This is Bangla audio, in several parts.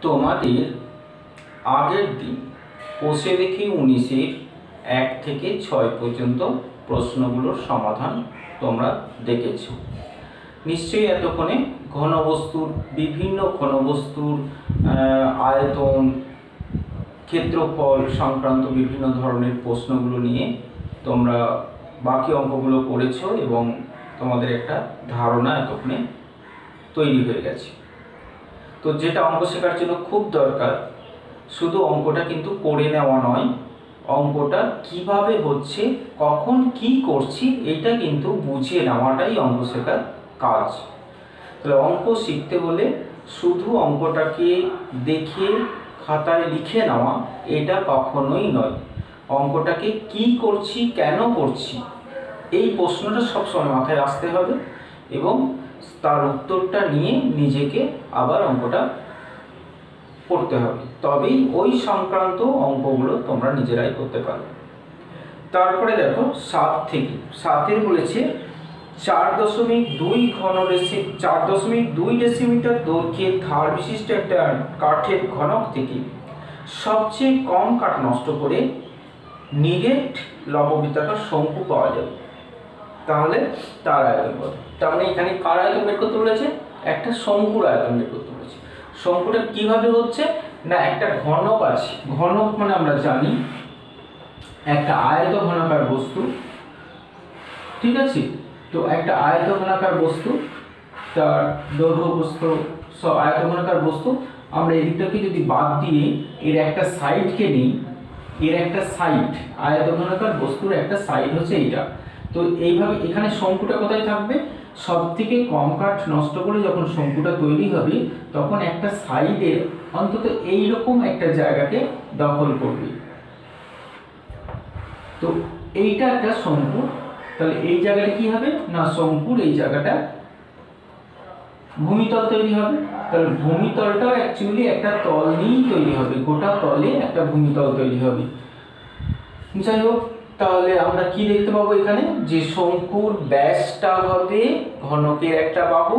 তোমাদের আগের দিন কোষে দেখি 19-এর 1 থেকে 6 পর্যন্ত প্রশ্নগুলোর সমাধান তোমরা দেখেছো নিশ্চয়ই। এতক্ষণে ঘনবস্তুর বিভিন্ন ঘনবস্তুর আয়তন, ক্ষেত্রফল সংক্রান্ত বিভিন্ন ধরনের প্রশ্নগুলো নিয়ে তোমরা বাকি অঙ্কগুলো করেছো এবং তোমাদের একটা ধারণা এতক্ষণে তৈরি হয়ে গেছে। তো যেটা অঙ্ক শেখার জন্য খুব দরকার, শুধু অঙ্কটা কিন্তু করে নেওয়া নয়, অঙ্কটা কিভাবে হচ্ছে, কখন কি করছি, এটা কিন্তু বুঝে নেওয়াটাই অঙ্ক শেখার কাজ। তাহলে অঙ্ক শিখতে হলে শুধু অঙ্কটাকে দেখে খাতায় লিখে নেওয়া এটা কখনোই নয়। অঙ্কটাকে কি করছি, কেন করছি, এই প্রশ্নটা সবসময় মাথায় আসতে হবে এবং তার উত্তরটা নিয়ে নিজেকে আবার অঙ্কটা করতে হবে, তবেই ওই সংক্রান্ত অঙ্কগুলো তোমরা নিজেরাই করতে পারবে। তারপরে দেখো 7 থেকে 7-এর বলেছে 4.2 ডেসিমিটার দৈর্ঘ্যের ধার বিশিষ্ট একটা কাঠের ঘনক থেকে সবচেয়ে কম কাঠ নষ্ট করে নিরেট লববৃত্তাকার শঙ্কু পাওয়া যাবে। তাহলে তার আয়তন কত? তার মানে এখানে কার আয়তন বের করতে বলেছে? একটা শঙ্কুর আয়তন বের করতে বলেছে। শঙ্কুটা কিভাবে হচ্ছে না, একটা ঘনক আছে, ঘনক মানে আমরা জানি একটা আয়তঘনাকার বস্তু, ঠিক আছে? তো একটা আয়তঘনাকার বস্তু, তার দৈর্ঘ্য বস্তু সব আয়তঘনাকার বস্তু, আমরা এদিকটাকে যদি বাদ দিয়ে এর একটা সাইডকে নিই, এর একটা সাইড, আয়তঘনাকার বস্তুর একটা সাইড হচ্ছে এইটা। তো এইভাবে এখানে শঙ্কুটা কোথায় থাকবে? সব থেকে কম কাঠ নষ্ট করে যখন শঙ্কুটা তৈরি হবে তখন একটা সাইডে অন্তত এইরকম একটা জায়গাকে দখল করবে। তো এইটা একটা শঙ্কু, তাহলে এই জায়গাটা কি হবে না, শঙ্কুর এই জায়গাটা ভূমিতল তৈরি হবে। তাহলে ভূমিতলটাও অ্যাকচুয়ালি একটা তল নিয়েই তৈরি হবে, গোটা তলে একটা ভূমিতল তৈরি হবে। যাই হোক, তাহলে আমরা কি দেখতে পাবো এখানে, যে শঙ্কুর ব্যাসটা হবে ঘনকের একটা বাহু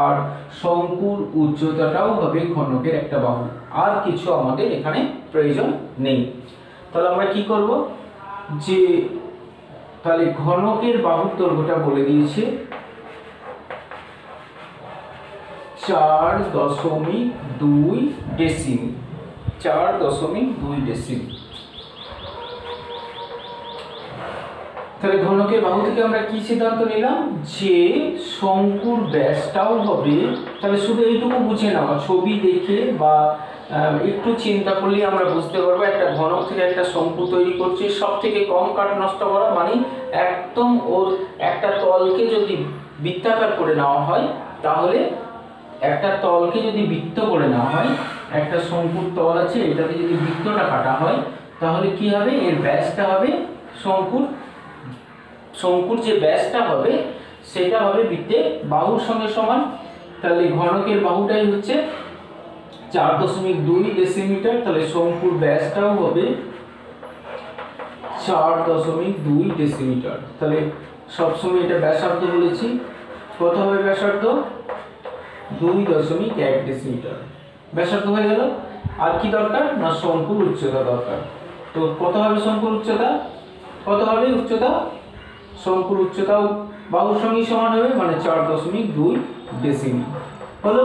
আর শঙ্কুর উচ্চতাটাও হবে ঘনকের একটা বাহু, আর কিছু আমাদের এখানে প্রয়োজন নেই। তাহলে আমরা কি করব, যে তাহলে ঘনকের বাহুর দৈর্ঘ্যটা বলে দিয়েছে 4.2 ডেসিমিটার, 4.2 ডেসিমিটার। তাহলে ঘনকের বাহু থেকে আমরা কি সিদ্ধান্ত নিলাম, যে শঙ্কুর ব্যাসটাও হবে, তাহলে শুধু এইটুকু বুঝে নেওয়া, ছবি দেখে বা একটু চিন্তা করলে আমরা বুঝতে পারবো একটা ঘনক থেকে একটা শঙ্কু তৈরি করছে, সব থেকে কম কাঠ নষ্ট করা মানে একদম ওর একটা তলকে যদি বৃত্তাকার করে নেওয়া হয়, তাহলে একটা তলকে যদি বৃত্ত করে নেওয়া হয়, একটা শঙ্কুর তল আছে, এটাতে যদি বৃত্তটা কাটা হয় তাহলে কি হবে, এর ব্যাসটা হবে শঙ্কুর যে ব্যাসটা হবে সেটা হবে বৃত্তের বাহুর সঙ্গে সমান। তাহলে ঘনকের বাহুটাই হচ্ছে 4.2 ডেসিমিটার, তাহলে শঙ্কুর ব্যাসটাও হবে 4.2 ডেসিমিটার। তাহলে সবসময় এটা ব্যাসার্ধ বলেছি, কত হবে ব্যাসার্ধ? 2.1 ডেসিমিটার ব্যাসার্ধ হয়ে গেল। আর কি দরকার না, শঙ্কুর উচ্চতা দরকার। তো কত হবে শঙ্কুর উচ্চতা? কত হবে উচ্চতা? শঙ্কুর উচ্চতাও বাহুর সঙ্গে সমান হবে, মানে 4.2 ডেসিমিটার হলো।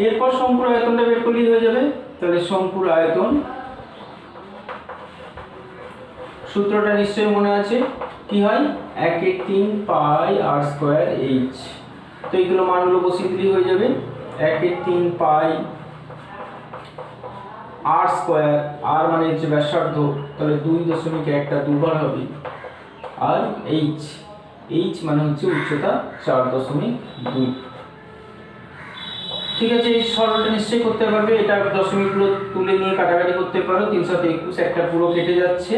এরপর শঙ্কুর আয়তনটা বের করলেই হয়ে যাবে। তাহলে শঙ্কুর আয়তন সূত্রটা নিশ্চয়ই মনে আছে, কি হয়, 1/3 পাই আর স্কয়ার এইচ। তো এইগুলো মানগুলো বসিয়ে দিলেই হয়ে যাবে। 1/3 পাই আর স্কয়ার, আর মানে হচ্ছে ব্যাসার্ধ, তাহলে 2.1টা দুবার হবে, আর এইচ মানে হচ্ছে উচ্চতা 4.2। ঠিক আছে, এই সরলটা নিশ্চয়ই করতে পারবে। এটা দশমিকগুলো তুলে নিয়ে কাটাকাটি করতে পারো। 3 × 21 একটা পুরো কেটে যাচ্ছে,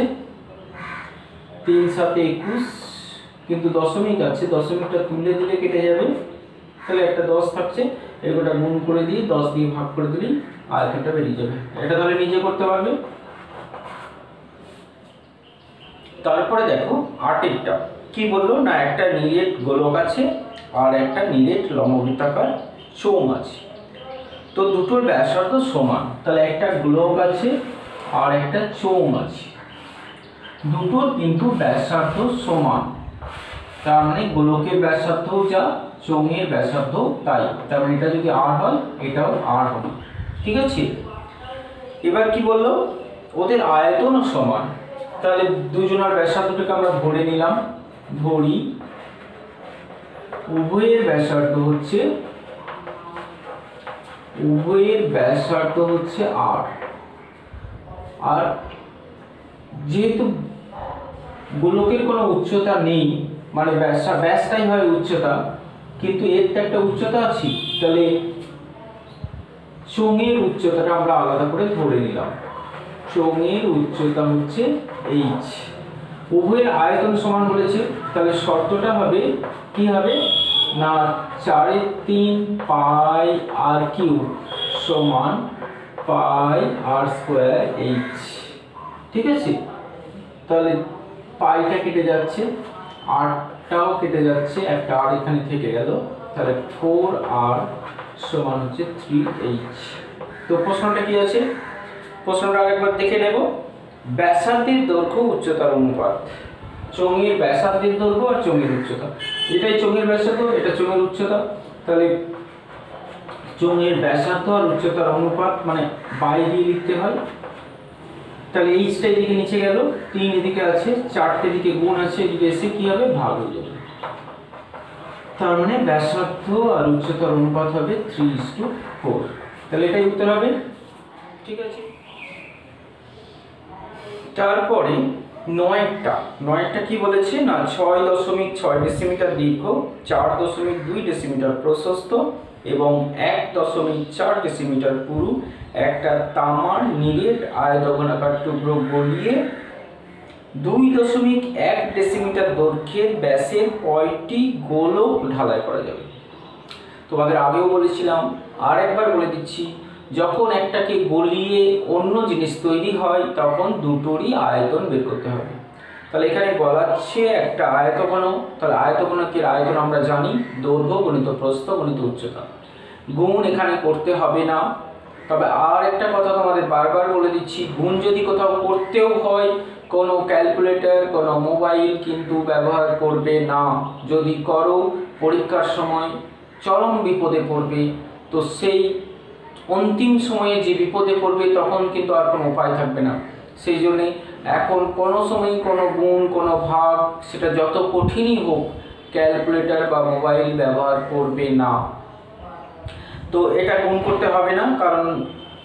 3 × 21, কিন্তু দশমিক আছে, দশমিকটা তুলে দিলে কেটে যাবে। তাহলে একটা 10 থাকছে, এগুলোটা গুণ করে দিয়ে 10 দিয়ে ভাগ করে দিলেই আয়তনটা বেরিয়ে যাবে। এটা তাহলে নিজে করতে পারবে। তারপরে দেখো 8-এরটা কি বললো না, একটা নিরেট গোলক আছে আর একটা নিরেট লম্ববৃত্তাকার চোঙ আছে। তো দুটোর ব্যাসার্ধ সমান, তাহলে একটা গোলক আছে আর একটা চোঙ আছে, দুটোর কিন্তু ব্যাসার্ধ সমান, তার মানে গোলকের ব্যাসার্ধও যা চোঙের ব্যাসার্ধ তাই, তার মানে এটা যদি আর হয় এটাও আর হবে। ঠিক আছে, এবার কি বললো, ওদের আয়তনও সমান, তাহলে দুজনের ব্যাসার্ধটাকে আমরা ধরে নিলাম, ধরি উভয়ের ব্যাসার্ধ হচ্ছে আর, আর যেহেতু গোলকের কোনো উচ্চতা নেই, মানে ব্যাসটাই হয় উচ্চতা, কিন্তু এর তো একটা উচ্চতা আছে, তাহলে চোঙের উচ্চতাটা আমরা আলাদা করে ধরে নিলাম, চোঙের উচ্চতা হচ্ছে এইচ। উভয়ের আয়তন সমান বলেছে, তাহলে শর্তটা হবে কি হবে না 4/3 পাই আর কিউব সমান পাই আর স্কোয়ার এইচ। ঠিক আছে, তাহলে পাইটা কেটে যাচ্ছে, আরটাও কেটে যাচ্ছে, একটা আর এখানে থেকে গেল, তাহলে 4r সমান হচ্ছে 3h। তো প্রশ্নটা কি আছে, প্রশ্নটা আরেকবার দেখে নেব। ব্যাসার্ধের দৈর্ঘ্য উচ্চতার অনুপাত, চোঙের ব্যাসার্ধের দৈর্ঘ্য আর চোঙের উচ্চতা, এটাই চোঙের ব্যাসার্ধ, এটা চোঙের উচ্চতা, তাহলে চোঙের ব্যাসার্ধ আর উচ্চতার অনুপাত মানে বাই দিয়ে লিখতে হয়। তাহলে এইচটা এদিকে নিচে গেল, 3 এদিকে আছে, 4টে দিকে গুণ আছে, এদিকে এসে কি হবে ভাগ হয়ে যাবে, তার মানে ব্যাসার্ধ আর উচ্চতার অনুপাত হবে 3:4, তাহলে এটাই উত্তর হবে। ঠিক আছে, তারপরে নয়টা কি বলেছে না 6.6 ডেসিমিটার দীর্ঘ, 4.2 ডেসিমিটার প্রশস্ত এবং 1.4 ডেসিমিটার পুরু একটা তামার নিরেট আয়তঘনাকার টুকরো গলিয়ে 2.1 ডেসিমিটার দৈর্ঘ্যের ব্যাসের কয়টি গোলক ঢালাই করা যাবে। তোমাদের আগেও বলেছিলাম, আর একবার বলে দিচ্ছি, যখন একটাকে গলিয়ে অন্য জিনিস তৈরি হয় তখন দুটোরই আয়তন বের করতে হবে। তাহলে এখানে গলাচ্ছে একটা আয়তঘন, তাহলে আয়তঘনকের আয়তন আমরা জানি দৈর্ঘ্য গণিত প্রস্থ গণিত উচ্চতা, গুণ এখানে করতে হবে না। তবে আর একটা কথা তোমাদের বারবার বলে দিচ্ছি, গুণ যদি কোথাও করতেও হয় কোনো ক্যালকুলেটর কোনো মোবাইল কিন্তু ব্যবহার করবে না, যদি করো পরীক্ষার সময় চরম বিপদে পড়বে। তো সেই অন্তিম সময়ে যে বিপদে পড়বে তখন কিন্তু আর কোনো উপায় থাকবে না, সেই জন্যে এখন কোনো সময় কোনো গুণ কোনো ভাগ সেটা যত কঠিনই হোক ক্যালকুলেটর বা মোবাইল ব্যবহার করবে না। তো এটা গুণ করতে হবে না, কারণ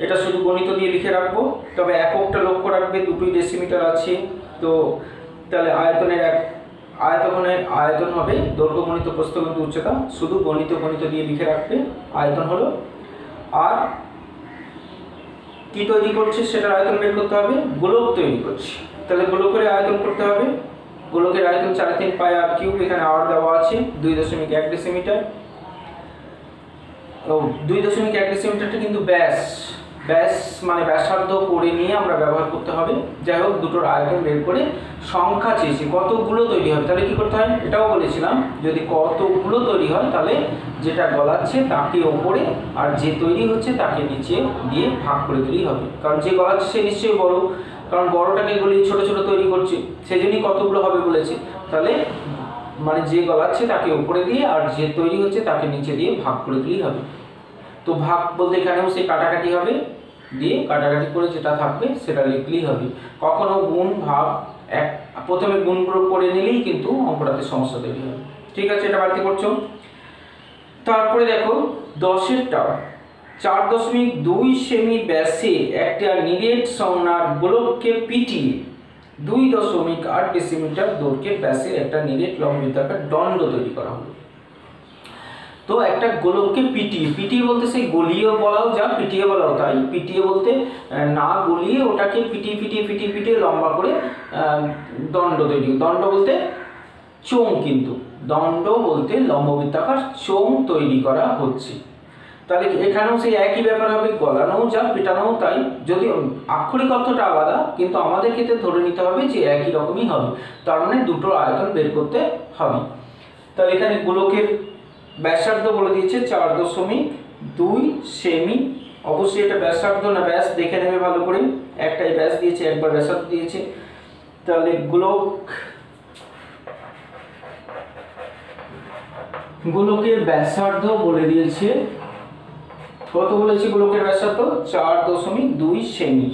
এটা শুধু গণিত দিয়ে লিখে রাখবো। তবে এককটা লক্ষ্য রাখবে, 2 ডেসিমিটার আছে, তো তাহলে আয়তঘনের আয়তন হবে দৈর্ঘ্য গণিত প্রস্থ গণিত উচ্চতা, শুধু গণিত দিয়ে লিখে রাখবে আয়তন হলো। আর কি তৈরি করছে সেটার আয়তন বের করতে হবে, গোলক তৈরি করছে, তাহলে গোলকের আয়তন করতে হবে, গোলকের আয়তন 4/3 পাই আর কিউব, এখানে আর দেওয়া আছে 2.1 ডেসিমিটার। 2.1 ডেসিমিটারটা কিন্তু ব্যাস মানে ব্যাসার্ধ করে নিয়ে আমরা ব্যবহার করতে হবে। যাই হোক, দুটোর আয়তন বের করে সংখ্যা চেয়েছি কতগুলো তৈরি হবে, তাহলে কি করতে হয় এটাও বলেছিলাম, যদি কতগুলো তৈরি হয় তাহলে যেটা গলাচ্ছে তাকে ওপরে আর যে তৈরি হচ্ছে তাকে নিচে দিয়ে ভাগ করে দিলেই হবে, কারণ যে গলাচ্ছে সে নিশ্চয়ই বড়, কারণ বড়টাকে গলিয়ে ছোট ছোট তৈরি করছে, সেই জন্যই কতগুলো হবে বলেছে। তাহলে মানে যে গলাচ্ছে তাকে উপরে দিয়ে আর যে তৈরি হচ্ছে তাকে নিচে দিয়ে ভাগ করে দিলেই হবে। তো ভাগ বলতে এখানেও সেই কাটাকাটি হবে, দিয়ে কাটাকাটি করে যেটা থাকবে সেটা লিখলেই হবে। কখনো গুণ ভাগ প্রথমে গুণগুলো করে নিলেই কিন্তু অঙ্কটাতে সমস্যা তৈরি হবে। ঠিক আছে, এটা বাড়িতে করছো। তারপরে দেখো 10এরটা, 4.2 সেমি ব্যাসে একটা নিরেট সংজ্ঞার গোলককে পিটিয়ে 2.8 ডেসিমিটার দৈর্ঘ্যের ব্যাসের একটা নিরেট লম্বিতাকার দণ্ড তৈরি করা হলো। তো একটা গোলককে পিটিয়ে বলতে সেই গলিয়ে বলাও যা পিটিয়ে বলাও তাই, পিটিয়ে বলতে না গলিয়ে ওটাকে পিটিয়ে লম্বা করে দণ্ড তৈরি, দণ্ড বলতে চোঙ, কিন্তু দণ্ড বলতে লম্ববৃত্তাকার চোঙ তৈরি করা হচ্ছে। তাহলে এখানেও সেই একই ব্যাপার হবে, গলানোও যা পেটানোও তাই, যদি আক্ষরিক অর্থটা আলাদা কিন্তু আমাদের ক্ষেত্রে ধরে নিতে হবে যে একই রকমই হবে, তার মানে দুটোর আয়তন বের করতে হবে। তাহলে এখানে গোলকের ব্যাসার্ধ বলে দিয়েছে 4.2 সেমি অবশ্যই এটা ব্যাসার্ধ না ব্যাস দেখে নেবে ভালো করে, একটাই ব্যাস দিয়েছে, একবার ব্যাসার্ধ দিয়েছে। তাহলে গোলকের ব্যাসার্ধ বলে দিয়েছে, কত বলেছে গোলকের ব্যাসার্ধ? 4.2 সেমি।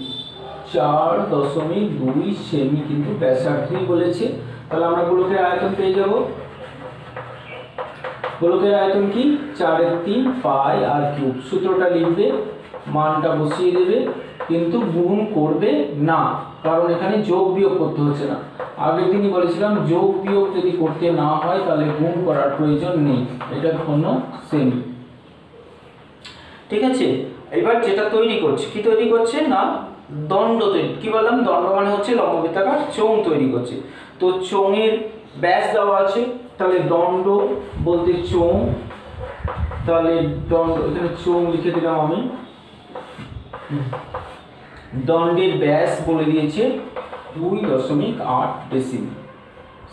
4.2 সেমি কিন্তু ব্যাসার্ধই বলেছে। তাহলে আমরা গোলকের আয়তন পেয়ে যাব। গোলকের আয়তন কি? 4/3 পাই আর কিউব। সূত্রটা লিখবে, মানটা বসিয়ে দেবে, কিন্তু গুণ করবে না, কারণ এখানে যোগ বিয়োগ করতে হচ্ছে না। আগের দিনই বলেছিলাম যোগ বিয়োগ যদি করতে না হয় তাহলে গুণ করার প্রয়োজন নেই, এটা কোনো সেমি। ঠিক আছে, এবার যেটা তৈরি করছে, কি তৈরি করছে না দণ্ড তৈরি। কি বললাম? দণ্ড মানে হচ্ছে লম্ববৃত্তাকার চোঙ তৈরি করছে। তো চোঙের ব্যাস দেওয়া আছে, তাহলে দণ্ড বলতে চোঙ, তাহলে দণ্ড, এখানে চোঙ লিখে দিলাম আমি। দণ্ডের ব্যাস বলে দিয়েছে 2.8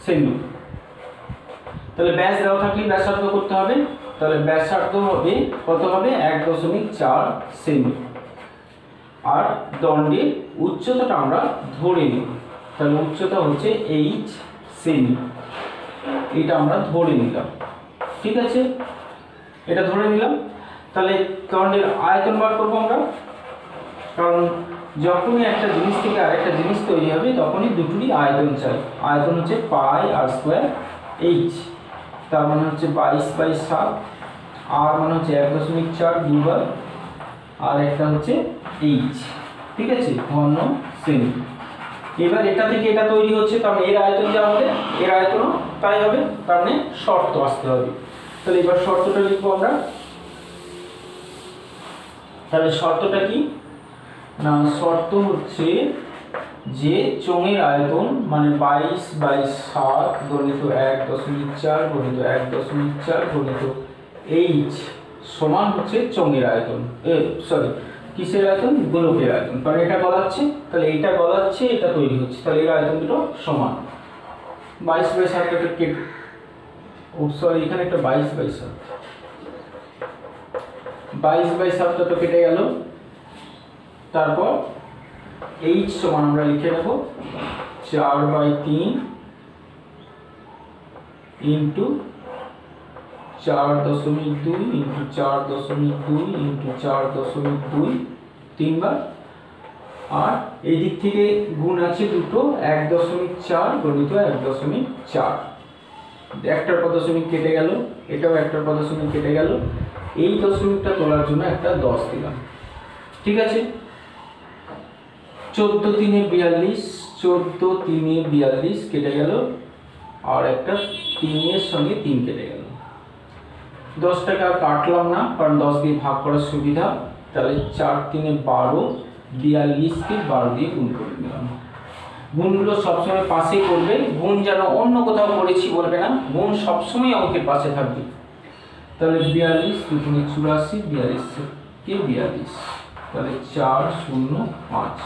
সেমি। তাহলে ব্যাস দেওয়া থাকলে ব্যাসার্ধ করতে হবে, তাহলে ব্যাসার্ধ হবে কত হবে? 1.4 সেমি। আর দণ্ডের উচ্চতাটা আমরা ধরে নিই, তাহলে উচ্চতা হচ্ছে 8 সেমি, এটা আমরা ধরে নিলাম। ঠিক আছে, এটা ধরে নিলাম। তাহলে দণ্ডের আয়তন বার করবো আমরা, কারণ যখনই একটা জিনিস থেকে আরেকটা জিনিস তৈরি হবে তখনই দুটোরই আয়তন চাই। আয়তন হচ্ছে পাই আর স্কোয়ার এইচ, তার মানে হচ্ছে 22/7, আর মানে হচ্ছে 1.4 দুবার, আর একটা হচ্ছে এইচ। ঠিক আছে, ঘন সেমি। এবার এটা থেকে এটা তৈরি হচ্ছে, তার মানে এর আয়তন যা হবে এর আয়তনও তাই হবে, তার মানে শর্ত আসতে হবে। তাহলে এবার শর্তটা লিখবো আমরা। তাহলে শর্তটা কি না, শর্ত হচ্ছে যে চোঙের আয়তন মানে 22/7 গুণিত 1.4 গুণিত 1.4 গুণিত এইচ সমান হচ্ছে চোঙের আয়তন, কিসের আয়তন? গোলকের আয়তন। কারণ এটা গলাচ্ছে, তাহলে এটা গলাচ্ছে, এটা তৈরি হচ্ছে, তাহলে এর আয়তন দুটো সমান। 22/7 কেটে, এখানে একটা 22/7, 22/7টা তো কেটে গেল। তারপর এইচ সমান আমরা লিখে নেব 4/3 ইন্টু 4.2 ইন্টু 4.2 ইন্টু 4.2, 3 বার। আর এই দিক থেকে গুণ আছে দুটো, 1.4 গণিত 1.4, একটার পর দশমিক কেটে গেল, এটাও একটার পর দশমিক কেটে গেল। এই দশমিকটা তোলার জন্য একটা 10 দিলাম। ঠিক আছে, 14×3 = 42, 14×3 = 42 কেটে গেল, আর একটা 3 সঙ্গে 3 কেটে গেল। 10টাকে আর কাটলাম না, কারণ 10 দিয়ে ভাগ করার সুবিধা। তাহলে 4×3 = 12, 42কে 12 দিয়ে গুণ করে নিলাম। গুণগুলো সবসময় পাশে করবে, গুণ যেন অন্য কোথাও করেছি বলবে না, গুণ সবসময় অঙ্কের পাশে থাকবে। তাহলে 42 × 2 = 84, 42কে 42, তাহলে 405,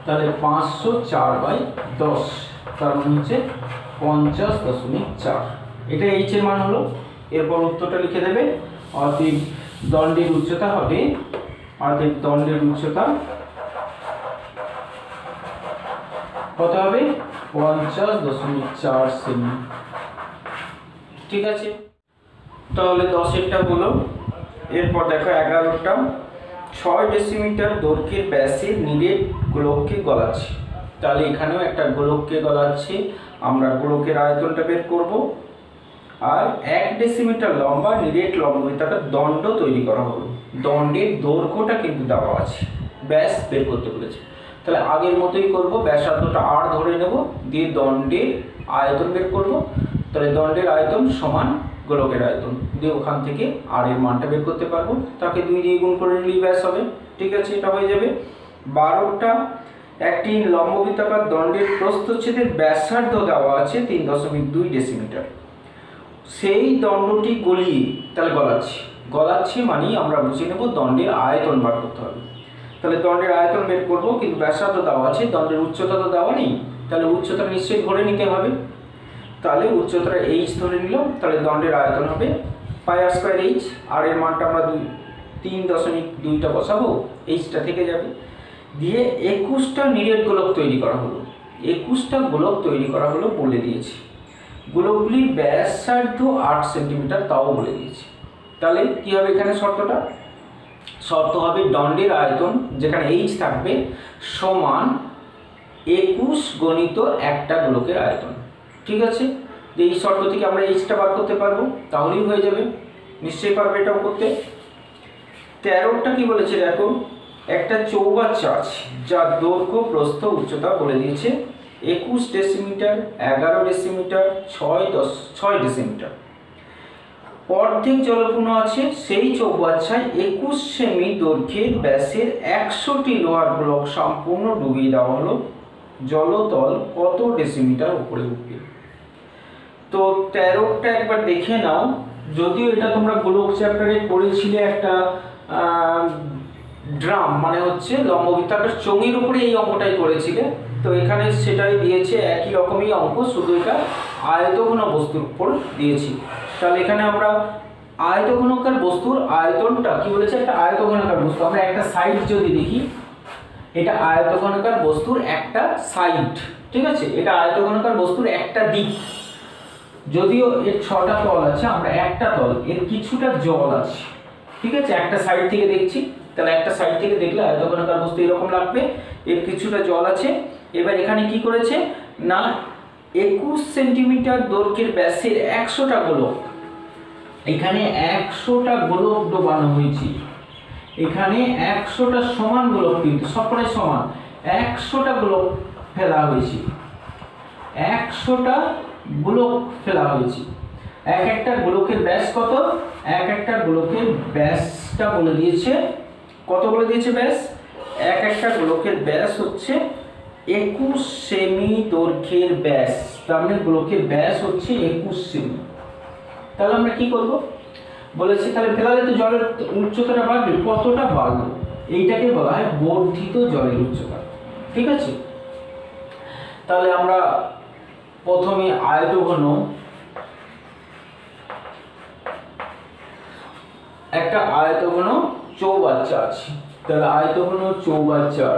তাহলে 504/10, তার মানে হচ্ছে 50.4। এটা এইচ এর মান হলো। এরপর উত্তরটা লিখে দেবে। অতএব দণ্ডের উচ্চতা হবে, কত হবে? 50.4 সেমি। ঠিক আছে, তাহলে 10এরটা হলো। এরপর দেখো 11টা, 6 ডেসিমিটার দৈর্ঘ্যের ব্যাসের নিরেট গোলককে গলাচ্ছে। তাহলে এখানেও একটা গোলককে গলাচ্ছে, আমরা গোলকের আয়তনটা বের করব। আর 1 ডেসিমিটার লম্বা নিরেট লম্ববৃত্তাকার দণ্ড তৈরি করা হলো। দণ্ডের দৈর্ঘ্যটা কিন্তু দেওয়া আছে, ব্যাস বের করতে বলেছে। তাহলে আগের মতোই করব, ব্যাসার্ধটা আর ধরে নেব, দিয়ে দণ্ডের আয়তন বের করব। তাহলে দণ্ডের আয়তন সমান গোলকের আয়তন, দিয়ে ওখান থেকে আর এর মানটা বের করতে পারবো, তাকে 2 দিয়ে গুণ করে নিলেই ব্যাস হবে। ঠিক আছে, এটা হয়ে যাবে। 12টা, একটি লম্ববৃত্তাকার দণ্ডের প্রস্থচ্ছেদের ব্যাসার্ধ দেওয়া আছে 3.2 ডেসিমিটার। সেই দণ্ডটি গলিয়ে, তাহলে গলাচ্ছে মানেই আমরা বুঝে নেব দণ্ডের আয়তন বার করতে হবে। তাহলে দণ্ডের আয়তন বের করবো, কিন্তু ব্যাসার্ধ দেওয়া আছে, দণ্ডের উচ্চতা তো দেওয়া নেই, তাহলে উচ্চতা নিশ্চয়ই ধরে নিতে হবে। তাহলে উচ্চতাটা এইচ ধরে নিলাম, তাহলে দণ্ডের আয়তন হবে পাই r² এইচ, আর এর মানটা আমরা 3.2টা বসাবো, এইচটা থেকে যাবে। দিয়ে 21টা নিরেট গোলক তৈরি করা হলো, 21টা গোলক তৈরি করা হলো বলে দিয়েছি। গোলকগুলির ব্যাসার্ধ 8 সেন্টিমিটার, তাও বলে দিয়েছি। তাহলে কী হবে এখানে শর্তটা? শর্ত হবে দণ্ডের আয়তন যেখানে এইচ থাকবে সমান 21 গণিত একটা গোলকের আয়তন। ঠিক আছে, এই শর্ত থেকে আমরা এইচটা বার করতে পারবো, তাহলেই হয়ে যাবে। নিশ্চয়ই পারবে এটাও করতে। 13টা কি বলেছে দেখো, একটা চৌবাচ্চা আছে যার দৈর্ঘ্য প্রস্থ উচ্চতা বলে দিয়েছে 21 ডেসিমিটার, 11 ডেসিমিটার, 6 ডেসিমিটার। অর্ধেক জলপূর্ণ আছে, সেই চৌবাচ্চায় 21 সেমি দৈর্ঘ্যের ব্যাসের 100টি লোহার ব্লক সম্পূর্ণ ডুবিয়ে দেওয়া হলো। জলতল কত ডেসিমিটার উপরে উঠবে? তো 13টা একবার দেখে নাও, যদিও এটা তোমরা গোলক চ্যাপ্টারে পড়েছিলে, একটা ড্রাম মানে হচ্ছে লম্ববৃত্তাকার চোঙের উপরে এই অঙ্কটাই করেছিলে। তো এখানে সেটাই দিয়েছে, একই রকমই অঙ্ক, শুধু এটা আয়তঘন বস্তুর উপর দিয়েছি। তাহলে এখানে আমরা আয়তঘনকার বস্তুর আয়তনটা কি বলেছে, একটা আয়তঘনকার বস্তু, আমরা একটা সাইড যদি দেখি, এটা আয়তঘনকার বস্তুর একটা সাইড। ঠিক আছে, এটা আয়তঘনকার বস্তুর একটা দিক। যদিও এর 6টা তল আছে, আমরা একটা তল, এর কিছুটা জল আছে। ঠিক আছে, একটা সাইড থেকে দেখছি, তাহলে একটা সাইড থেকে দেখলে আয়তঘনকার বস্তু এরকম লাগবে, এর কিছুটা জল আছে। এবার এখানে কি করেছে না, 21 সেন্টিমিটার দৈর্ঘ্যের ব্যাসের 100টা গোলক, এখানে 100টা গোলক ডোবানো হয়েছে। এখানে 100টা সমান গোলক, কিন্তু সবকটাই সমান, 100টা গোলক ফেলা হয়েছে, 100টা গোলক ফেলা হয়েছে। এক একটা গোলকের ব্যাস কত? এক একটা গোলকের ব্যাসটা বলে দিয়েছে, কত বলে দিয়েছে ব্যাস? এক একটা গোলকের ব্যাস হচ্ছে 21 সেমি দৈর্ঘ্যের ব্যাস, তার মানে গোলকের ব্যাস হচ্ছে 21 সেমি। তাহলে আমরা কি করব বলেছি, তাহলে ফেলালে তো জলের উচ্চতাটা বাড়বে, কতটা বাড়লো? এইটাকে বলা হয় বর্ধিত জলের উচ্চতা। ঠিক আছে, তাহলে আমরা প্রথমে আয়তঘন, একটা আয়তঘন চৌবাচ্চা আছে, তাহলে আয়তঘন চৌবাচ্চার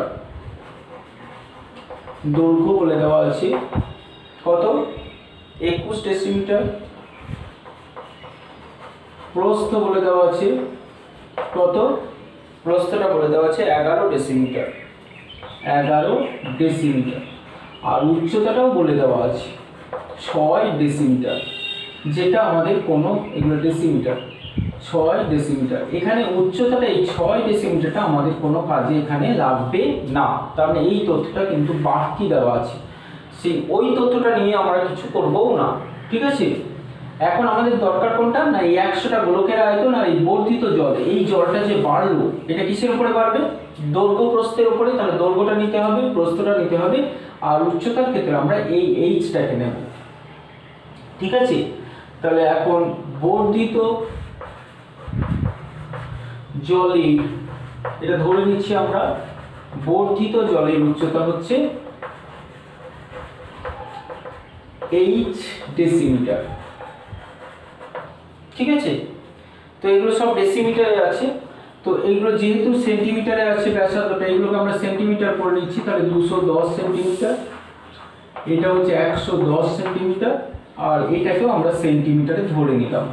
দৈর্ঘ্য বলে দেওয়া আছে কত? 21 ডেসিমিটার। প্রস্থ বলে দেওয়া আছে কত? প্রস্থটা বলে দেওয়া আছে 11 ডেসিমিটার, 11 ডেসিমিটার। আর উচ্চতাটাও বলে দেওয়া আছে 6 ডেসিমিটার, যেটা আমাদের কোনো, এগুলো ডেসিমিটার, 6 ডেসিমিটার। এখানে উচ্চতাটা, এই 6 ডেসিমিটারটা আমাদের কোনো কাজে এখানে লাগবে না, তার মানে এই তথ্যটা কিন্তু বাড়তি দেওয়া আছে, সেই ওই তথ্যটা নিয়ে আমরা কিছু করবও না। ঠিক আছে, এখন আমাদের দরকার কোনটা না, এই 100টা গোলকের আয়তন আর এই বর্ধিত জল, এই জলটা যে বাড়লো এটা কিসের উপরে বাড়বে? দৈর্ঘ্য প্রস্থের উপরে। তাহলে দৈর্ঘ্যটা নিতে হবে, প্রস্থটা নিতে হবে, আর উচ্চতার ক্ষেত্রে আমরা এই এইচটাকে নেব। ঠিক আছে, তাহলে এখন বর্ধিত জলের, এটা ধরে নিচ্ছি আমরা, বর্ধিত জলের উচ্চতা হচ্ছে এইচ ডেসিমিটার। ঠিক আছে, তো এগুলো সব ডেসিমিটারে আছে, তো এইগুলো যেহেতু সেন্টিমিটারে আছে ব্যাসার্ধটা, এগুলোকে আমরা সেন্টিমিটার করে নিচ্ছি। তাহলে 210 সেন্টিমিটার, এটা হচ্ছে 110 সেন্টিমিটার, আর এটাকেও আমরা সেন্টিমিটারে ধরে নিলাম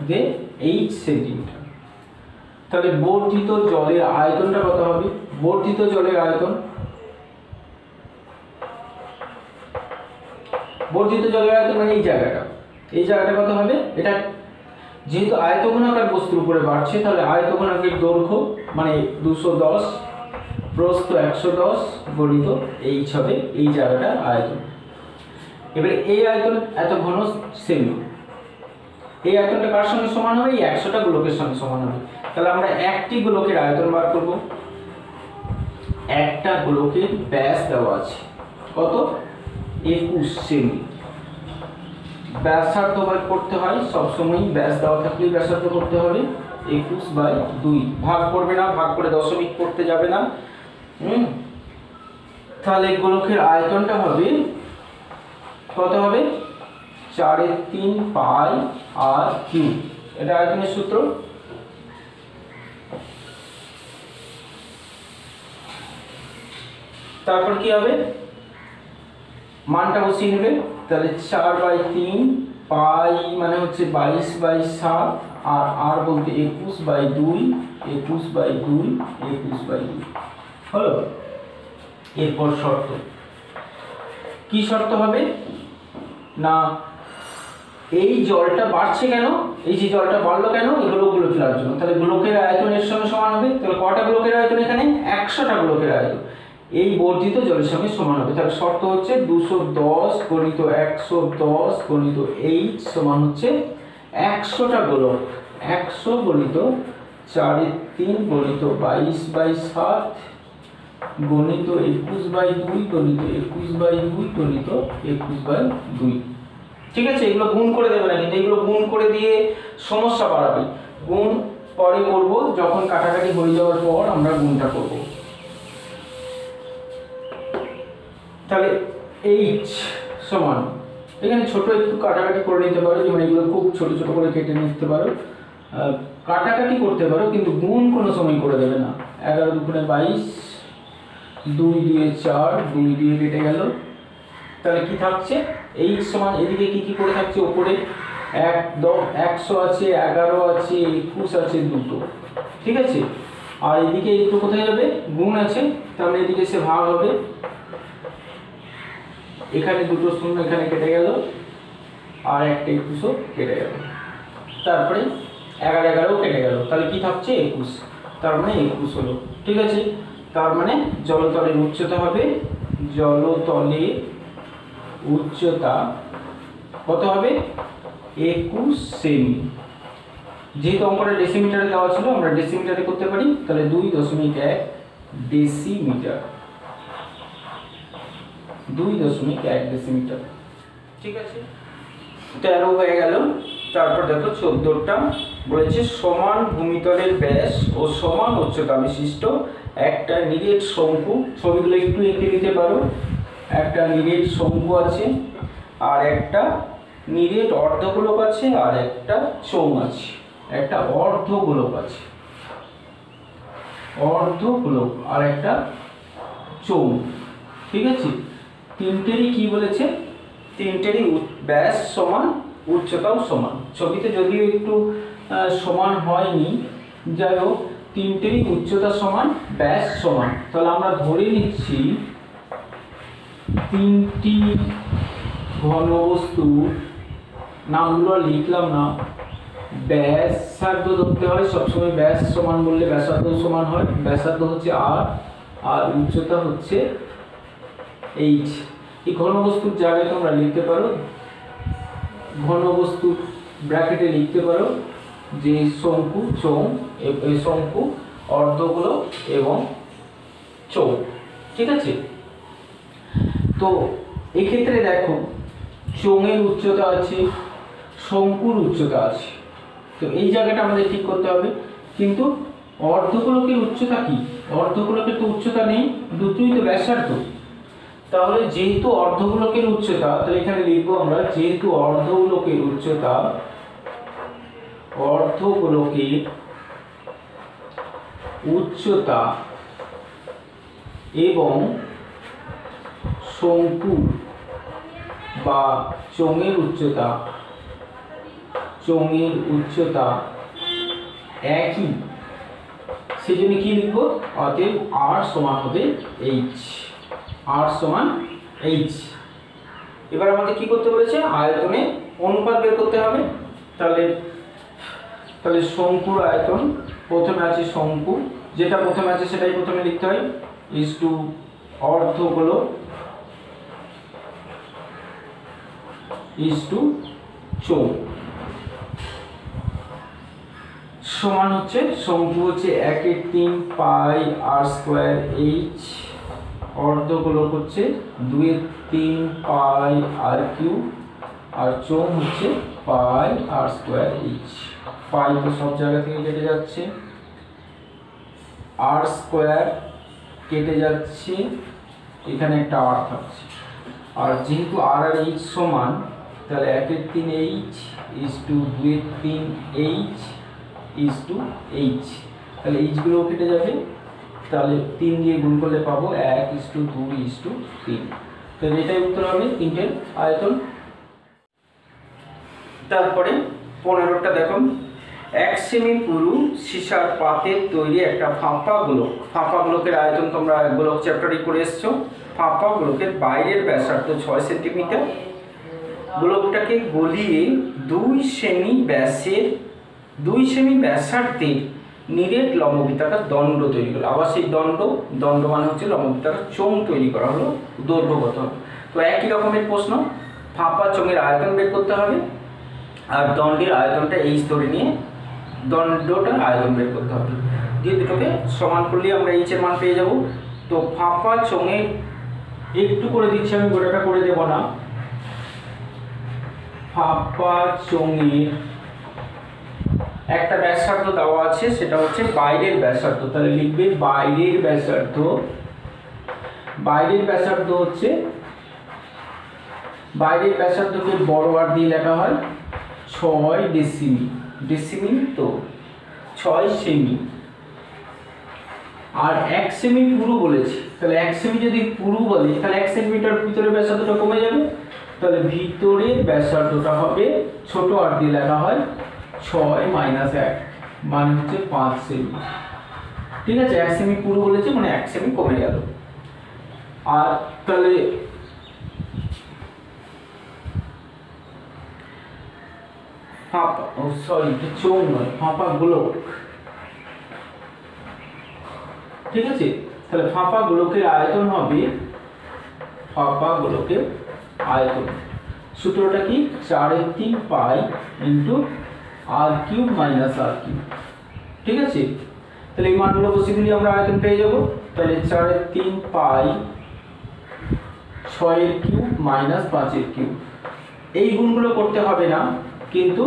যে 8 সেন্টিমিটার। তাহলে বর্ধিত জলের আয়তনটা কত হবে? বর্ধিত জলের আয়তন, বর্ধিত জলের আয়তন মানে এই জায়গাটা কত হবে? এটা যেহেতু আয়তঘনাকার বস্তুর উপরে বাড়ছে, তাহলে আয়তঘনাকের দৈর্ঘ্য মানে 210, প্রস্থ 110 গণিত এইচ হবে এই জায়গাটা আয়তন। এবারে এই আয়তন এত ঘন সেমি, এই আয়তনটা কার সঙ্গে সমান হবে? এই 100টা গোলকের সঙ্গে সমান হবে। তাহলে আমরা একটি গোলকের আয়তন বার করব। একটা গোলকের ব্যাস দেওয়া আছে কত? 21 সেমি। ব্যাসার্ধ বার করতে হয়, সবসময় ব্যাস দেওয়া থাকলেই ব্যাসার্ধ করতে হবে। 21/2 ভাগ করবে না, ভাগ করে দশমিক করতে যাবে না। তাহলে গোলকের আয়তনটা হবে কত হবে? 4/3 পাই আর কিউব। এটা আয়তনের সূত্র। তারপর কি হবে, মানটা বসিয়ে নেবে। তাহলে 4/3 পাই মানে হচ্ছে 22/7, আর আর বলতে 21/2, 21/2, 21/2 হলো। এরপর শর্ত, কি শর্ত হবে না, এই জলটা বাড়ছে কেন, এই যে জলটা বাড়লো কেন, এই গোলকগুলো ফেলার জন্য। তাহলে গোলকের আয়তন এর সঙ্গে সমান হবে। তাহলে কটা গোলকের আয়তন এখানে, 100টা গোলকের আয়তন এই বর্ধিত জলের সঙ্গে সমান হবে। তাহলে শর্ত হচ্ছে 210 গণিত 110 গণিত H সমান হচ্ছে 100টা গোলক। 100 গণিত 4/3 গণিত 22/7 গণিত 21/2 গণিত 21/2 গণিত 21/2। ঠিক আছে, এগুলো গুণ করে দেবে না, কিন্তু এগুলো গুণ করে দিয়ে সমস্যা বাড়াবে। গুণ পরে করব, যখন কাটাকাটি হয়ে যাওয়ার পর আমরা গুণটা করব। তাহলে H সমান, এখানে ছোট একটু কাটাকাটি করে নিতে পারো, যেমন এগুলো খুব ছোট ছোট করে কেটে নিতে পারো, কাটাকাটি করতে পারো, কিন্তু গুণ কোনো সময় করে দেবে না। 11 দুগুণে 22, 2 দিয়ে 4, 2 দিয়ে কেটে গেল। তাহলে কি থাকছে, H সমান এদিকে কি কি করে থাকছে, উপরে 100 আছে, 11 আছে, 21 আছে, দুটো। ঠিক আছে, আর এদিকে একটু কোথায় যাবে, গুণ আছে, তাহলে এদিকে সে ভাগ হবে। এখানে দুটো শূন্য এখানে কেটে গেল, আর একটা 21 কেটে গেল। তারপরে 11 কেটে গেল, তাহলে কি থাকছে 21, তার মানে 21 হলো। ঠিক আছে, তার মানে জলতলের উচ্চতা হবে, জলতলের উচ্চতা কত হবে, 21 সেমি। যেহেতু অঙ্কটা ডেসিমিটারে দেওয়া ছিল, আমরা ডেসিমিটারে করতে পারি। তাহলে 2.1 ডেসিমিটার, 2.1 ডেসিমিটার। ঠিক আছে, 13 হয়ে গেল। তারপর দেখো 14টা বলেছে, সমান ভূমিতলের ব্যাস ও সমান উচ্চতা বিশিষ্ট একটা নিরেট শঙ্কু, ছবিগুলো একটু এঁকে নিতে পারো। একটা নিরেট শঙ্কু আছে, আর একটা নিরেট অর্ধগোলক আছে, আর একটা চোঙ আছে, একটা অর্ধগোলক আছে, অর্ধগোলক আর একটা চোঙ। ঠিক আছে, তিনটেরই কি বলেছে, তিনটেরই ব্যাস সমান, উচ্চতাও সমান। ছবিতে যদিও একটু সমান হয়নি, যাই হোক তিনটেরই উচ্চতা সমান, ব্যাস সমান। তাহলে আমরা ধরে নিচ্ছি তিনটি ঘনবস্তুর নামগুলো লিখলাম না, ব্যাসার্ধ ধরতে হয় সবসময়, ব্যাস সমান বললে ব্যাসার্ধ সমান হয়। ব্যাসার্ধ হচ্ছে আর উচ্চতা হচ্ছে H। এই ঘনবস্তুর জায়গায় তোমরা লিখতে পারো, ঘনবস্তু ব্র্যাকেটে লিখতে পারো যে শঙ্কু, চোঙ, শঙ্কু, অর্ধগোলক এবং চোঙ। ঠিক আছে, তো এক্ষেত্রে দেখো চোঙের উচ্চতা আছে, শঙ্কুর উচ্চতা আছে, তো এই জায়গাটা আমাদের ঠিক করতে হবে। কিন্তু অর্ধগোলকের উচ্চতা কি, অর্ধগোলকের তো উচ্চতা নেই, দুটোই তো ব্যাসার্ধ। তাহলে যেহেতু অর্ধগোলকের উচ্চতা, তাহলে এখানে লিখবো আমরা, যেহেতু অর্ধগোলকের উচ্চতা, অর্ধগোলকের উচ্চতা এবং শঙ্কু বা চোঙের উচ্চতা, চোঙের উচ্চতা একই, সেজন্য কি লিখবো, অতএব R সমান হবে H, R সমান H। এবার আমাদের কি করতে বলেছে, আয়তনে অনুপাত বের করতে হবে। তাহলে শঙ্কুর আয়তন, প্রথমে আছে শঙ্কু, যেটা প্রথমে আছে সেটাই প্রথমে লিখতে হয়, ইজ টু অর্ধগোলক ইজ টু চোঙ, সমান হচ্ছে শঙ্কু হচ্ছে 1/3 পাই r² H, অর্ধগোলক হচ্ছে 2/3 পাই r³ আর চোঙ হচ্ছে পাই r² H। পাই তো সব জায়গা থেকে কেটে যাচ্ছে, r² কেটে যাচ্ছে, এখানে একটা r থাকছে, আর যেহেতু r আর h সমান, তাহলে 1/3 H is to 2/3 H is to H, তাহলে H গুলো কেটে যাবে, তাহলে 3 দিয়ে গুণ করলে পাবো 1:2:3। তাহলে এটাই উত্তর হবে 3টের আয়তন। তারপরে 15টা দেখুন, 1 সেমি পুরু সীসার পাতের তৈরি একটা ফাঁপা গোলক। ফাঁপা গোলকের আয়তন তোমরা গোলক চ্যাপ্টারে করে এসছো। ফাঁপা গোলকের বাইরের ব্যাসার্ধ 6 সেন্টিমিটার। গোলকটাকে গলিয়ে 2 সেমি ব্যাসার্ধের নিরেট লম্ববৃত্তাকার দণ্ড তৈরি করলো। আবার সেই দণ্ড মানে হচ্ছে লম্ববৃত্তাকার চোঙ তৈরি করা হলো, দৈর্ঘ্য কত হবে। তো একই রকমের প্রশ্ন, ফাঁপা চোঙের আয়তন বের করতে হবে আর দণ্ডের আয়তনটা এই স্তরে নিয়ে দণ্ডটার আয়তন বের করতে হবে, দিয়ে দুটোকে সমান করলে আমরা এইচের মান পেয়ে যাব। তো ফাঁপা চোঙে একটু করে দিচ্ছি, আমি গোটাটা করে দেব না। ফাঁপা চোঙের একটা ব্যাসার্ধ দেওয়া আছে, সেটা হচ্ছে বাইরের ব্যাসার্ধ। তাহলে লিখবে বাইরের ব্যাসার্ধ হচ্ছে, বাইরের ব্যাসার্ধকে বড় আর দিয়ে লেখা হয় 6 ডেসিমিল, তো 6 সেমি। আর 1 সেমি পুরু বলেছি, তাহলে 1 সেমি যদি পুরু বলি তাহলে 1 সেন্টিমিটার ভিতরের ব্যাসার্ধটা কমে যাবে, তাহলে ভিতরের ব্যাসার্ধটা হবে ছোট আর দিয়ে লেখা হয় 6 - 1 মানে হচ্ছে 5 সেমি। ঠিক আছে, 1 সেমি পুরু বলেছে মানে 1 সেমি কমে গেল। আর তাহলে চোঙ নয়, ফাঁপা গোলক। ঠিক আছে, তাহলে ফাঁপা গোলকের আয়তন হবে, ফাঁপা গোলকের আয়তন সূত্রটা কি, 4/3 পাই ইন্টু r³ - r³। ঠিক আছে, তাহলে এই মানগুলো বসিয়ে আমরা আয়তন পেয়ে যাব। তাহলে 4/3 পাই 6³ - 5/3। এই গুণগুলো করতে হবে না, কিন্তু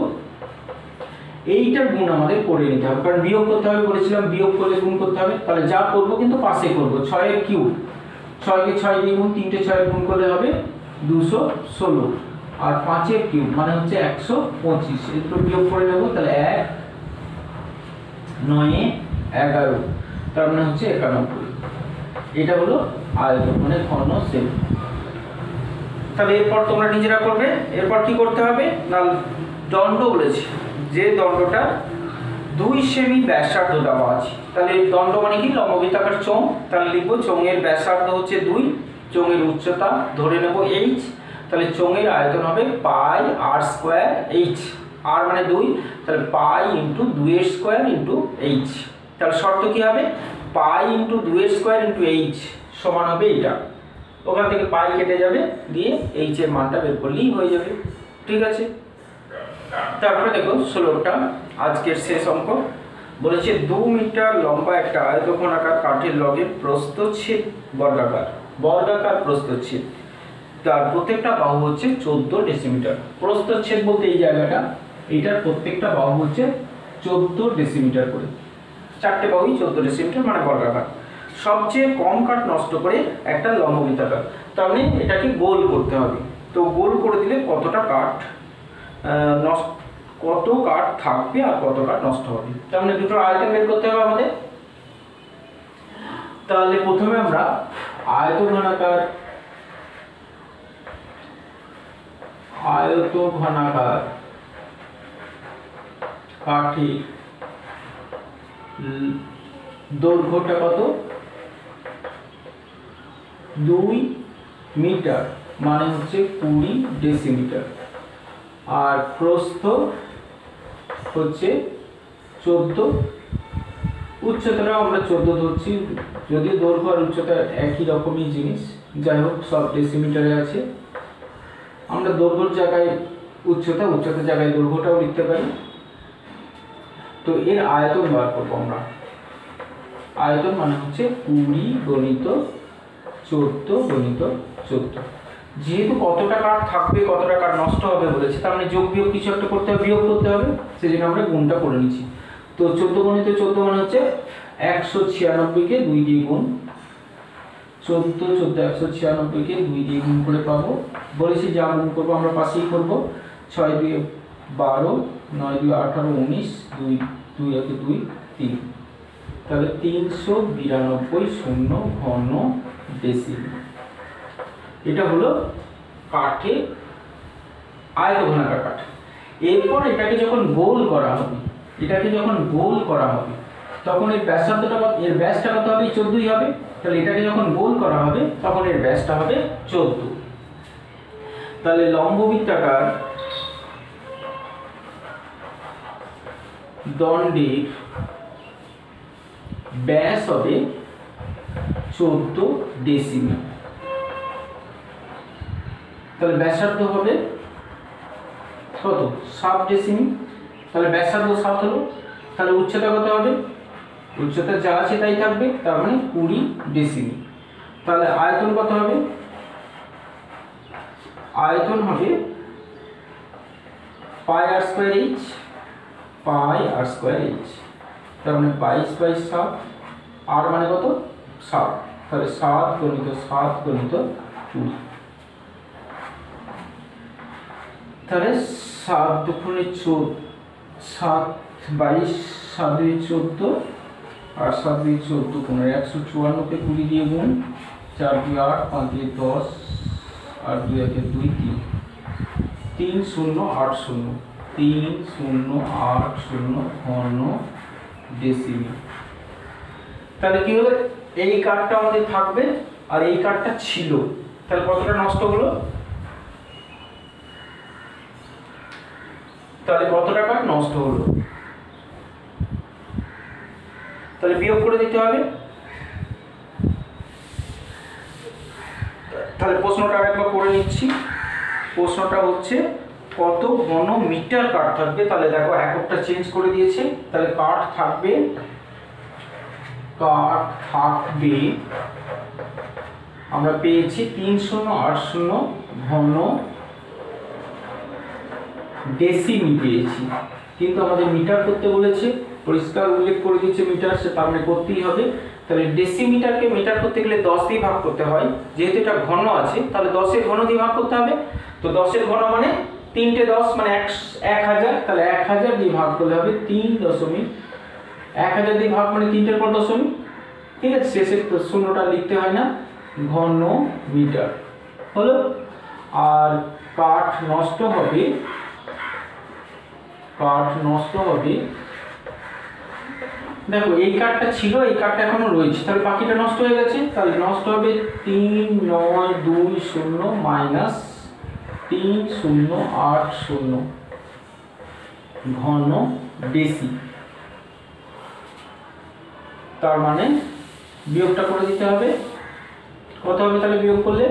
এইটার গুণ আমাদের করে নিতে হবে, কারণ বিয়োগ করতে হবে বলেছিলাম, বিয়োগ করলে গুণ করতে হবে। তাহলে যা করবো কিন্তু পাশে করবো, 6/3, 6কে 6 দিয়ে গুণ, 3টে 6 গুণ করলে হবে 216, আর 5/3 মানে হচ্ছে 125। এই দুটো বিয়োগ করে নেব, তাহলে 1 9 11, তার মানে হচ্ছে 91। এটা হলো আয়তন মানে ঘন সেমি। তাহলে এরপর তোমরা নিজেরা করবে। এরপর কি করতে হবে না, দণ্ড বলেছি, যে দণ্ডটা 2 সেমি ব্যাসার্ধ দেওয়া আছে। তাহলে দণ্ড মানে কি, লম্ববৃত্তাকার চোঙ। তাহলে লিখবো চোঙের ব্যাসার্ধ হচ্ছে 2, চোঙের উচ্চতা ধরে নেব h। তাহলে চোঙের আয়তন হবে পাই r²h, r মানে 2, তাহলে pi into 2h² into h। তাহলে শর্ত কি হবে, pi into 2h² into h সমান হবে এটা। ওখান থেকে পাই কেটে যাবে, দিয়ে h এর মানটা বের করলেই হয়ে যাবে। ঠিক আছে, তারপরে দেখো 16টা আজকের শেষ অঙ্ক বলেছে 2 মিটার লম্বা একটা আয়তঘনাকার কাঠের লগের প্রস্থচ্ছেদ বর্গাকার প্রস্থচ্ছেদ, তার প্রত্যেকটা বাহু হচ্ছে 14 ডেসিমিটার। প্রস্থচ্ছেদ বলতে এই জায়গাটা, এইটার প্রত্যেকটা বাহু হচ্ছে 14 ডেসিমিটার করে, 4টে বাহুই 14 ডেসিমিটার মানে বর্গাকার। সবচেয়ে কম কাঠ নষ্ট করে একটা লম্ববৃত্তাকার, তার মানে এটাকে গোল করতে হবে। তো গোল করে দিলে কতটা কাঠ থাকবে আর কত কাঠ নষ্ট হবে, তার মানে দুটো আয়তন বের করতে হবে আমাদের। তাহলে প্রথমে আমরা আয়তঘনাকার কাঠের দৈর্ঘ্যটা কত, 2 মিটার মানে হচ্ছে 20 ডেসিমিটার, আর প্রস্থ হচ্ছে 14, উচ্চতাটা আমরা 14 ধরছি, যদি দৈর্ঘ্য আর উচ্চতা একই রকমই জিনিস, যাই হোক সব ডেসিমিটারে আছে। আমরা দৈর্ঘ্যর জায়গায় উচ্চতার জায়গায় দৈর্ঘ্যটাও লিখতে পারি। তো এর আয়তন বার করবো আমরা, আয়তন মানে হচ্ছে 20 × 14 × 14। যেহেতু কতটা কাঠ থাকবে কতটা কাঠ নষ্ট হবে বলেছে, তার মানে যোগ বিয়োগ কিছু একটা করতে হবে, বিয়োগ করতে হবে, সেজন্য আমরা গুণটা করে নিচ্ছি। তো 14 × 14 মানে হচ্ছে 196কে 2 দিয়ে গুণ, 196কে 2 দিয়ে গুণ করে পাবো। বলেছি যা গুণ করবো আমরা পাশেই করবো, 6 × 2 = 12, 9 × 2 = 18, 19, 2 × 1 = 2, 3। তাহলে 392 শূন্য ঘন ডেসিমিল। এটা হলো কাঠে আয়তঘনাকার কাঠ। এরপর এটাকে যখন গোল করা হবে, তখন এর ব্যাসার্ধটা এর ব্যাসটা কত হবে? 14ই হবে। তাহলে এটাকে যখন গোল করা হবে তখন এর ব্যাসটা হবে 14। তাহলে লম্ববৃত্তাকার দণ্ডের ব্যাস হবে 14 ডেসিমিল। তাহলে ব্যাসার্ধ হবে কত? 7 ডেসিমিল। তাহলে ব্যাসার্ধ 7 হলো। তাহলে উচ্চতা কত হবে? উচ্চতা যা আছে তাই থাকবে, তার মানে 20 ডেসিমিল। তাহলে আয়তন কত হবে? আয়তন হবে পাই আর স্কয়ার এইচ, তার মানে 22/7। আর মানে কত? 7। তাহলে 7 গুণিত 20। তাহলে 7 দুগুণে 7 22, 7 2 14 আর 7 2 14 15, 154 কে 20 দিয়ে গুণ, 4 2 8, 5 2 10 আর 2 1 2 3, 3080 ঘন ডেসিমিল। তাহলে কি হবে? এই কাঠটা আমাদের থাকবে আর এই কাঠটা ছিল, তাহলে কতটা নষ্ট হলো? তাহলে কতটা কাঠ নষ্ট হলো? তাহলে বিয়োগ করে দিতে হবে। তাহলে প্রশ্নটা আরেকবার করে নিচ্ছি। প্রশ্নটা হচ্ছে কত ঘন মিটার কাঠ থাকবে। তাহলে দেখো এককটা চেঞ্জ করে দিয়েছে। তাহলে কাঠ থাকবে আমরা পেয়েছি 3080 ঘন ডেসিমিল পেয়েছি, কিন্তু আমাদের মিটার করতে বলেছে, পরিষ্কার উল্লেখ করে দিয়েছে মিটার, সে তার মানে করতেই হবে। তাহলে ডেসিমিটারকে মিটার করতে গেলে 10 দিয়ে ভাগ করতে হয়, যেহেতু এটা ঘন আছে তাহলে 10 এর ঘন দিয়ে ভাগ করতে হবে। তো 10 এর ঘন মানে 3টে 10 মানে 1000, তাহলে 1000 দিয়ে ভাগ করলে হবে 1000 দিয়ে ভাগ মানে 3টের পর দশমিক, ঠিক আছে, শেষে শূন্যটা লিখতে হয় না, ঘন মিটার হলো। আর কাঠ নষ্ট হবে দেখো এই কাঠটা ছিল, এই কাঠটা এখনো রয়েছে, তাহলে বাকিটা নষ্ট হয়ে গেছে। তাহলে নষ্ট হবে 3920 মাইনাস 3080 ঘন ডেসি। তার মানে বিয়োগটা করে দিতে হবে। কত হবে তাহলে বিয়োগ করলে?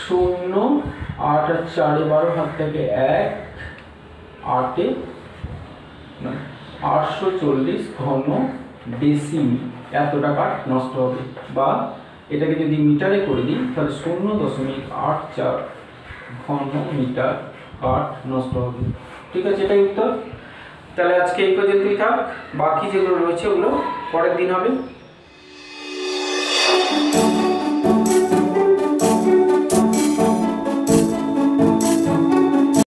0 8 আর 4 12 ভাগ থেকে 1 8 840 ঘন ডেসিমিল এতটা কাঠ নষ্ট হবে। বা এটাকে যদি মিটারে করে দিই তাহলে 0.84 ঘন মিটার কাঠ নষ্ট হবে। ঠিক আছে, এটাই উত্তর। তাহলে আজকে এই পর্যন্তই থাক, বাকি যেগুলো রয়েছে ওগুলো পরের দিন হবে।